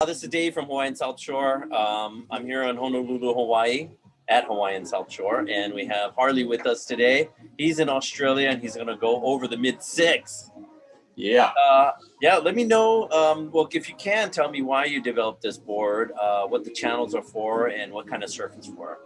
This is Dave from Hawaiian South Shore. I'm here in Honolulu, Hawaii at Hawaiian South Shore, and we have Harley with us today. He's in Australia, and he's going to go over the mid-6. Yeah. Let me know, well, if you can, tell me why you developed this board, what the channels are for, and what kind of surf it's for.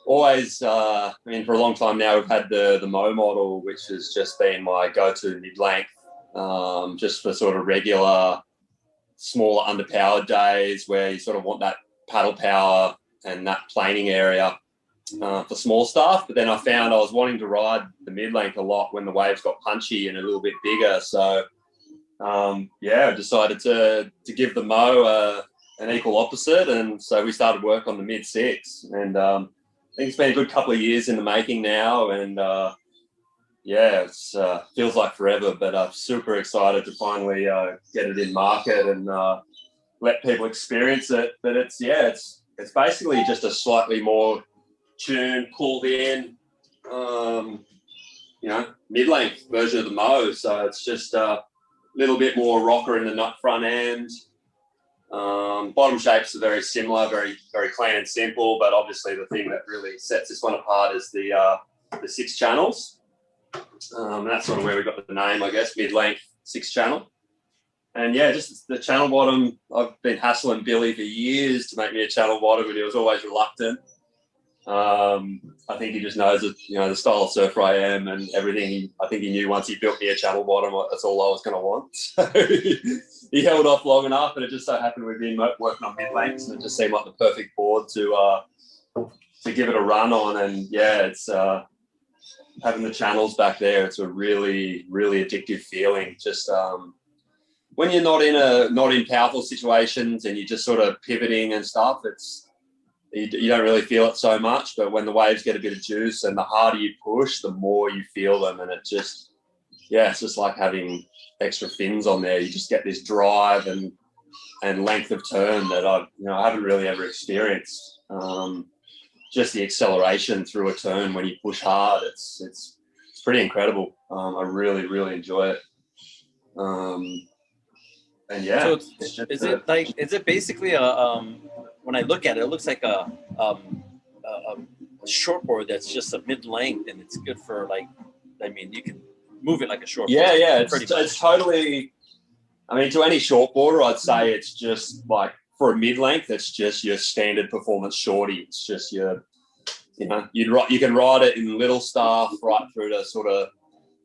Always, for a long time now, we've had the Moto model, which has just been my go-to mid-length, just for sort of regular, smaller underpowered days where you sort of want that paddle power and that planing area for small stuff. But then I found I was wanting to ride the mid-length a lot when the waves got punchy and a little bit bigger. So, I decided to give the Mo an equal opposite. And so we started work on the mid-6. And I think it's been a good couple of years in the making now. And it feels like forever, but I'm super excited to finally get it in market and let people experience it. But it's basically just a slightly more tuned, pulled in, mid-length version of the Mo. So it's just a little bit more rocker in the nut front end. Bottom shapes are very similar, very, very clean and simple. But obviously the thing that really sets this one apart is the 6 channels. And that's sort of where we got the name, I guess, mid-length 6 channel. And just the channel bottom, I've been hassling Billy for years to make me a channel bottom, and he was always reluctant. I think he just knows that, the style of surfer I am and everything. I think he knew once he built me a channel bottom, that's all I was going to want. So he held off long enough, and it just so happened we've been working on mid-lengths, and it just seemed like the perfect board to give it a run on. And it's having the channels back there, it's a really, really addictive feeling. Just when you're not in powerful situations and you're just sort of pivoting and stuff, you don't really feel it so much. But when the waves get a bit of juice and the harder you push, the more you feel them. And it's just like having extra fins on there. You just get this drive and length of turn that I haven't really ever experienced. Just the acceleration through a turn when you push hard, it's pretty incredible. I really, really enjoy it. So is it basically when I look at it, it looks like a shortboard that's just a mid-length, and it's good for you can move it like a shortboard. It's totally. To any shortboarder, I'd say it's just like, for a mid-length, it's just your standard performance shorty. It's just you can ride it in little stuff right through to sort of,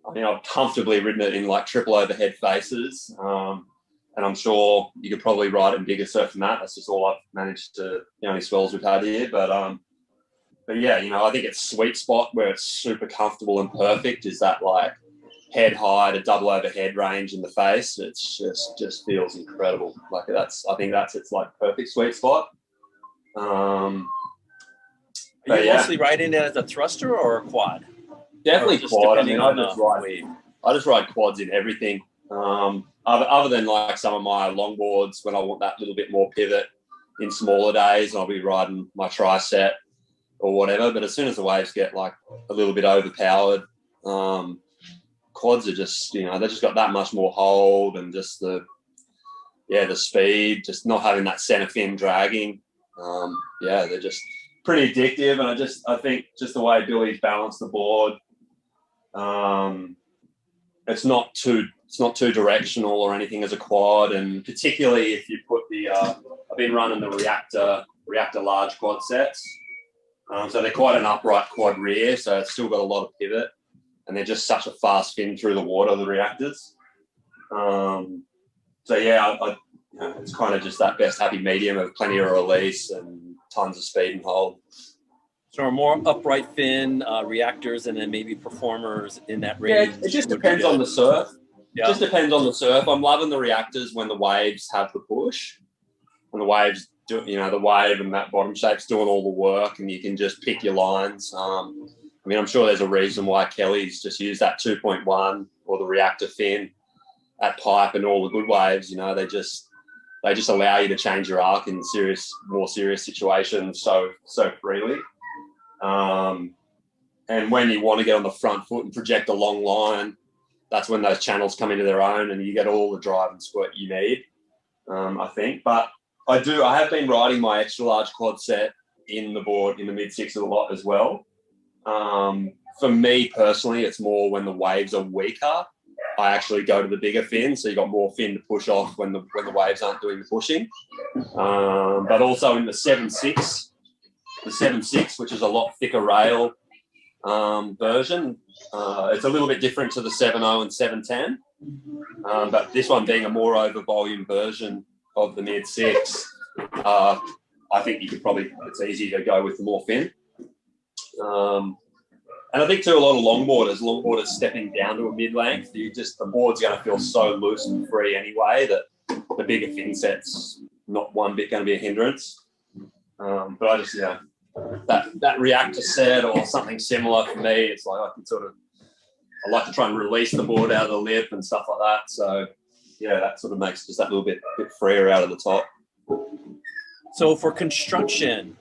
I've comfortably ridden it in like triple overhead faces. And I'm sure you could probably ride it in bigger surf than that. That's just all I've managed to, any swells we've had here. But I think it's sweet spot where it's super comfortable and perfect is that like head high to double overhead range in the face. It's just feels incredible. I think that's its like perfect sweet spot. Are you mostly riding it as a thruster or a quad? Definitely quad. I just ride quads in everything. Other than like some of my longboards when I want that little bit more pivot in smaller days, I'll be riding my tri-set or whatever. But as soon as the waves get like a little bit overpowered, quads are just, they've just got that much more hold, and just the speed, just not having that center fin dragging. They're just pretty addictive. And I think just the way Billy's balanced the board, it's not too directional or anything as a quad. And particularly if you put I've been running the Reactor large quad sets. So they're quite an upright quad rear, so it's still got a lot of pivot, and they're just such a fast fin through the water, the Reactors. It's kind of just that best happy medium of plenty of release and tons of speed and hold. So more upright fin Reactors, and then maybe performers in that range. Yeah, it just depends on the surf. Yeah. Just depends on the surf. I'm loving the Reactors when the waves have the push, and the waves do, the wave and that bottom shape's doing all the work, and you can just pick your lines. I'm sure there's a reason why Kelly's just used that 2.1 or the Reactor fin at pipe and all the good waves. They just allow you to change your arc in more serious situations so freely. And when you want to get on the front foot and project a long line, that's when those channels come into their own and you get all the drive and squirt you need, I think. But I have been riding my extra large quad set in the board in the mid-sixes a lot as well. For me personally, it's more when the waves are weaker, I actually go to the bigger fin, so you got more fin to push off when the waves aren't doing the pushing. But also in the 7.6, which is a lot thicker rail version, it's a little bit different to the 7.0 and 7.10. But this one being a more over volume version of the mid-six, I think it's easy to go with the more fin. And I think too, a lot of longboarders stepping down to a mid-length, the board's going to feel so loose and free anyway that the bigger fin set's not one bit going to be a hindrance. But I just, that reactor set or something similar for me, it's like I like to try and release the board out of the lip and stuff like that. So yeah, that sort of makes just that little bit freer out of the top. So for construction,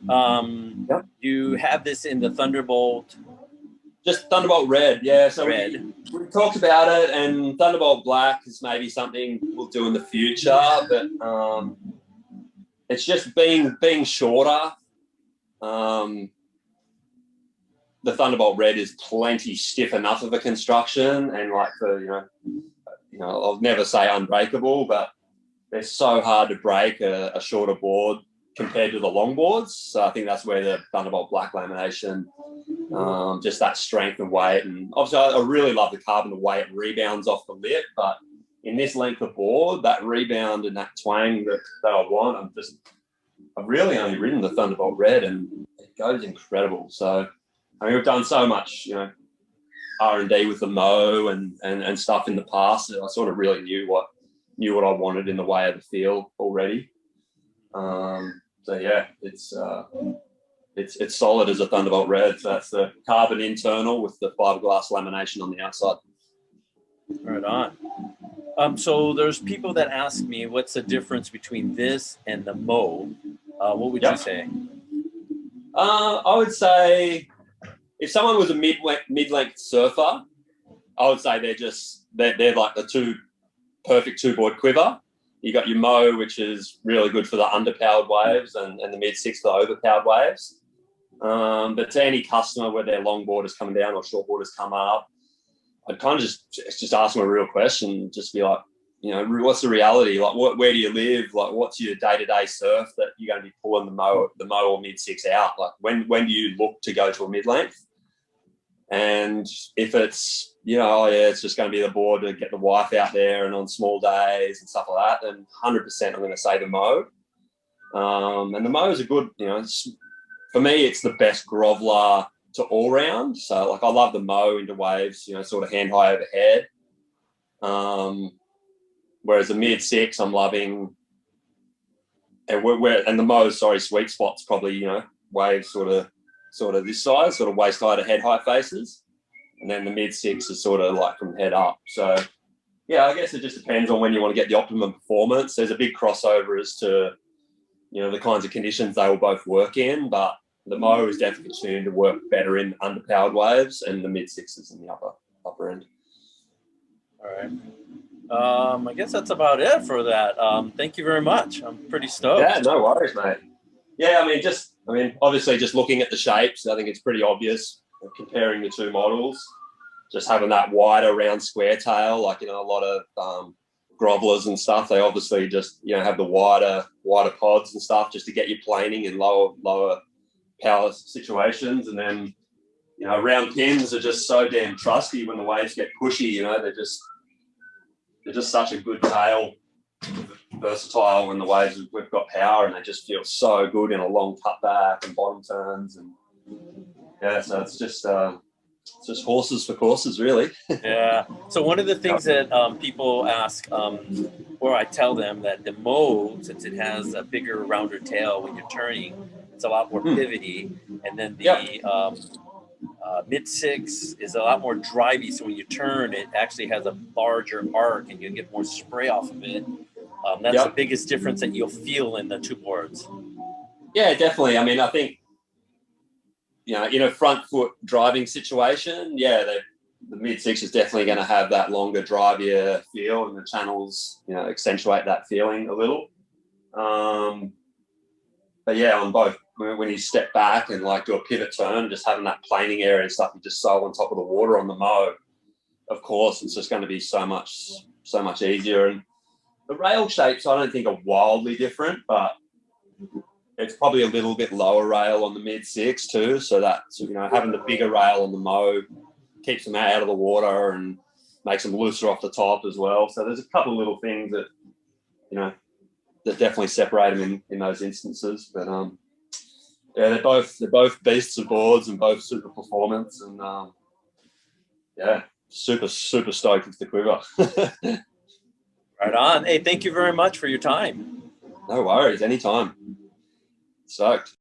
you have this in the Thunderbolt. Just Thunderbolt Red, yeah. So Red. We talked about it, and Thunderbolt Black is maybe something we'll do in the future, but it's just being shorter. The Thunderbolt Red is plenty stiff enough of a construction, and like for I'll never say unbreakable, but they're so hard to break a shorter board compared to the long boards. So I think that's where the Thunderbolt Black lamination, just that strength and weight. And obviously I really love the carbon, the way it rebounds off the lip, but in this length of board, that rebound and that twang that I want, I've really only ridden the Thunderbolt Red and it goes incredible. So, I mean, we've done so much, R&D with the Mo and stuff in the past that I sort of really knew what I wanted in the way of the feel already. So yeah, it's solid as a Thunderbolt Red. So that's the carbon internal with the fiberglass lamination on the outside. Right on. So there's people that ask me what's the difference between this and the Mo. What would you say? I would say if someone was a mid-length surfer, I would say they're like the perfect two-board quiver. You got your Mo, which is really good for the underpowered waves, and the mid-six for the overpowered waves. But to any customer, whether their longboarders coming down or shortboarders come up, I'd kind of just ask them a real question, just be like, what's the reality? Like, where do you live? Like, what's your day-to-day surf that you're going to be pulling the Mo or mid-six out? Like, when do you look to go to a mid-length? And if it's, it's just going to be the board to get the wife out there and on small days and stuff like that, then 100% I'm going to say the Mo. And the Mo is a good, for me, it's the best groveler to all round. So, like, I love the Mo into waves, sort of hand high overhead. Whereas the mid-six, I'm loving, and the Mo, sweet spot's probably, waves sort of this size, sort of waist high to head high faces. And then the mid-six is sort of like from head up. So, yeah, I guess it just depends on when you want to get the optimum performance. There's a big crossover as to, the kinds of conditions they will both work in, but the Mo is definitely tuned to work better in underpowered waves, and the mid-sixes in the upper end. All right. I guess that's about it for that. Thank you very much. I'm pretty stoked. Yeah, no worries, mate. Yeah, obviously just looking at the shapes, I think it's pretty obvious comparing the two models. Just having that wider round square tail, like, a lot of grovelers and stuff, they obviously just, have the wider pods and stuff just to get you planing in lower power situations. And then, round pins are just so damn trusty when the waves get pushy, they're just such a good tail, versatile when the waves we've got power, and they just feel so good in a long cutback and bottom turns. And yeah, so it's just horses for courses, really. Yeah. So one of the things that people ask, or I tell them that the Mo, since it has a bigger, rounder tail when you're turning, it's a lot more pivoty, and then the mid-six is a lot more drivey, so when you turn, it actually has a larger arc, and you get more spray off of it. That's the biggest difference that you'll feel in the two boards. Yeah, definitely. I mean, I think, in a front foot driving situation, the mid six is definitely going to have that longer drivier feel, and the channels, you know, accentuate that feeling a little. But yeah, on both, when you step back and like do a pivot turn, just having that planing area and stuff, you just sail on top of the water on the Mo. Of course, it's just going to be so much easier. And the rail shapes, I don't think are wildly different, but it's probably a little bit lower rail on the mid six too. So that, you know, having the bigger rail on the Mo keeps them out of the water and makes them looser off the top as well. So there's a couple of little things that, you know, that definitely separate them in those instances. But yeah, they're both beasts of boards and both super performance, and yeah, super stoked with the Quiver. Right on. Hey, thank you very much for your time. No worries, anytime. Stoked.